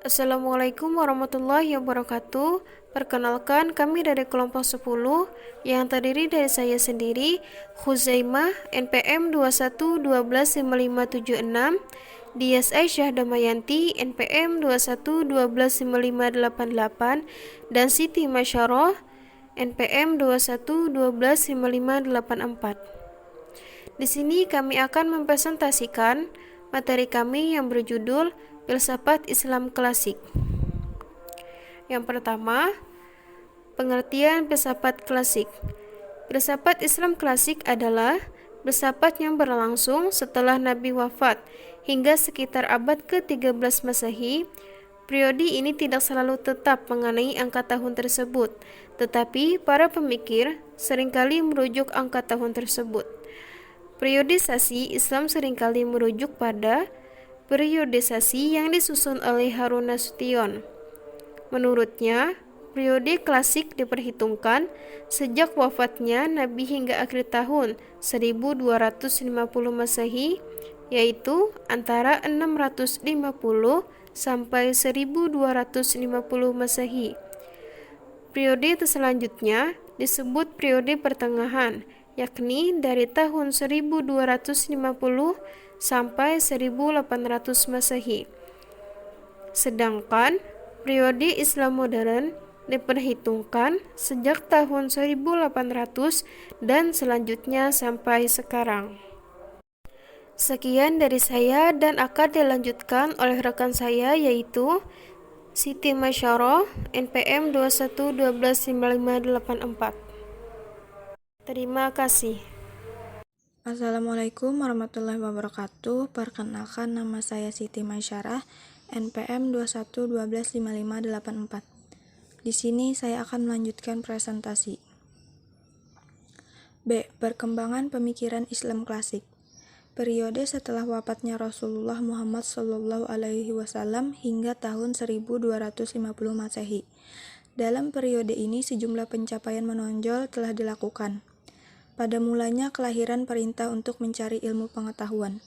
Assalamualaikum warahmatullahi wabarakatuh. Perkenalkan, kami dari kelompok 10 yang terdiri dari saya sendiri, Khuzaimah, NPM 21125576, Dias Aisyah Damayanti, NPM 21125588, dan Siti Masyarah, NPM 21125584. Di sini kami akan mempresentasikan materi kami yang berjudul Filsafat Islam Klasik. Yang pertama, pengertian filsafat klasik. Filsafat Islam klasik adalah filsafat yang berlangsung setelah Nabi wafat hingga sekitar abad ke-13 Masehi. Periode ini tidak selalu tetap mengenai angka tahun tersebut, tetapi para pemikir seringkali merujuk angka tahun tersebut. Periodisasi Islam seringkali merujuk pada periodisasi yang disusun oleh Harun Nasution. Menurutnya, periode klasik diperhitungkan sejak wafatnya Nabi hingga akhir tahun 1250 Masehi, yaitu antara 650 sampai 1250 Masehi. Periode selanjutnya disebut periode pertengahan, yakni dari tahun 1250 sampai 1800 Masehi. Sedangkan periode Islam modern diperhitungkan sejak tahun 1800 dan selanjutnya sampai sekarang. Sekian dari saya dan akan dilanjutkan oleh rekan saya yaitu Siti Masyarah, NPM 21125584. Terima kasih. Assalamualaikum warahmatullahi wabarakatuh. Perkenalkan, nama saya Siti Masyarah, NPM 21125584. Di sini saya akan melanjutkan presentasi. B. Perkembangan pemikiran Islam klasik. Periode setelah wafatnya Rasulullah Muhammad SAW hingga tahun 1250 Masehi. Dalam periode ini sejumlah pencapaian menonjol telah dilakukan. Pada mulanya kelahiran perintah untuk mencari ilmu pengetahuan,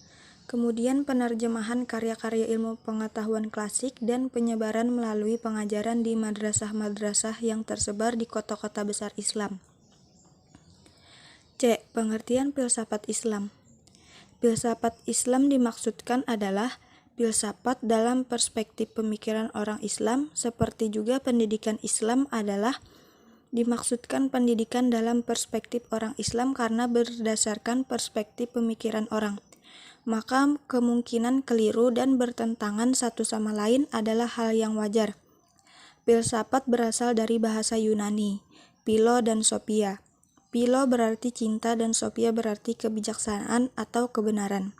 kemudian penerjemahan karya-karya ilmu pengetahuan klasik dan penyebaran melalui pengajaran di madrasah-madrasah yang tersebar di kota-kota besar Islam. C. Pengertian filsafat Islam. Filsafat Islam dimaksudkan adalah filsafat dalam perspektif pemikiran orang Islam, seperti juga pendidikan Islam adalah dimaksudkan pendidikan dalam perspektif orang Islam karena berdasarkan perspektif pemikiran orang. Maka kemungkinan keliru dan bertentangan satu sama lain adalah hal yang wajar. Filsafat berasal dari bahasa Yunani, philo dan sophia. Philo berarti cinta dan sophia berarti kebijaksanaan atau kebenaran.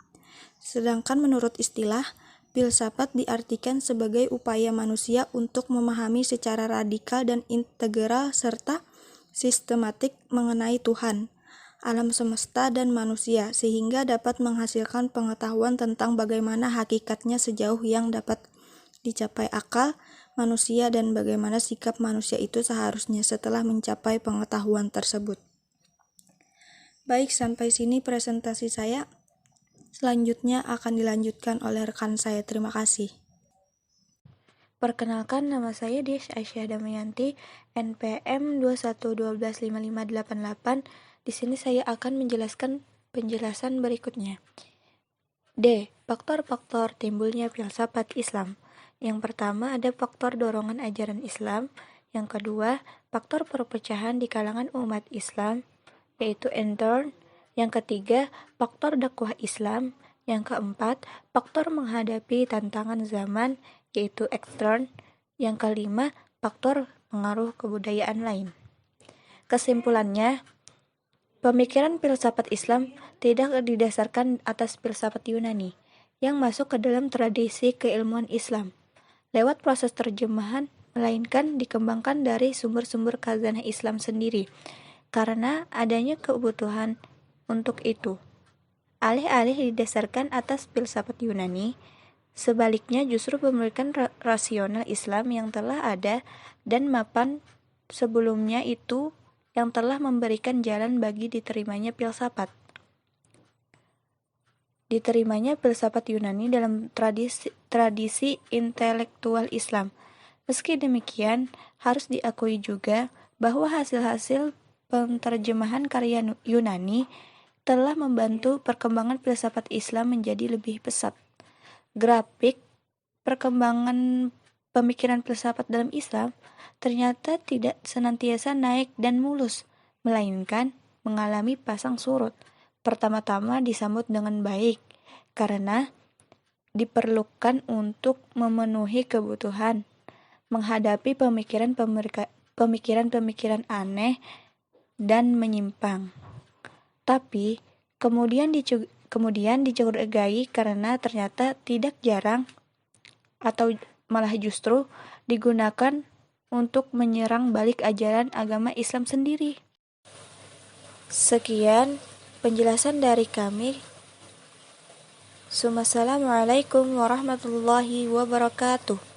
Sedangkan menurut istilah, filsafat diartikan sebagai upaya manusia untuk memahami secara radikal dan integral serta sistematik mengenai Tuhan, alam semesta, dan manusia, sehingga dapat menghasilkan pengetahuan tentang bagaimana hakikatnya sejauh yang dapat dicapai akal manusia dan bagaimana sikap manusia itu seharusnya setelah mencapai pengetahuan tersebut. Baik, sampai sini presentasi saya. Selanjutnya akan dilanjutkan oleh rekan saya. Terima kasih. Perkenalkan, nama saya Dias Aisyah Damayanti, NPM 21125588. Di sini saya akan menjelaskan penjelasan berikutnya. D. Faktor-faktor timbulnya filsafat Islam. Yang pertama ada faktor dorongan ajaran Islam. Yang kedua, faktor perpecahan di kalangan umat Islam, yaitu intern. Yang ketiga, faktor dakwah Islam. Yang keempat, faktor menghadapi tantangan zaman, yaitu extern. Yang kelima, faktor pengaruh kebudayaan lain. Kesimpulannya, pemikiran filsafat Islam tidak didasarkan atas filsafat Yunani yang masuk ke dalam tradisi keilmuan Islam lewat proses terjemahan, melainkan dikembangkan dari sumber-sumber khazanah Islam sendiri karena adanya kebutuhan untuk itu. Alih-alih didasarkan atas filsafat Yunani, sebaliknya justru memberikan rasional Islam yang telah ada dan mapan sebelumnya itu yang telah memberikan jalan bagi diterimanya filsafat. diterimanya filsafat Yunani dalam tradisi intelektual Islam. Meski demikian, harus diakui juga bahwa hasil-hasil penterjemahan karya Yunani telah membantu perkembangan filsafat Islam menjadi lebih pesat. Grafik perkembangan pemikiran filsafat dalam Islam ternyata tidak senantiasa naik dan mulus, melainkan mengalami pasang surut. Pertama-tama disambut dengan baik, karena diperlukan untuk memenuhi kebutuhan, menghadapi pemikiran-pemikiran aneh dan menyimpang. Tapi kemudian dicurigai karena ternyata tidak jarang atau malah justru digunakan untuk menyerang balik ajaran agama Islam sendiri. Sekian penjelasan dari kami. Assalamualaikum warahmatullahi wabarakatuh.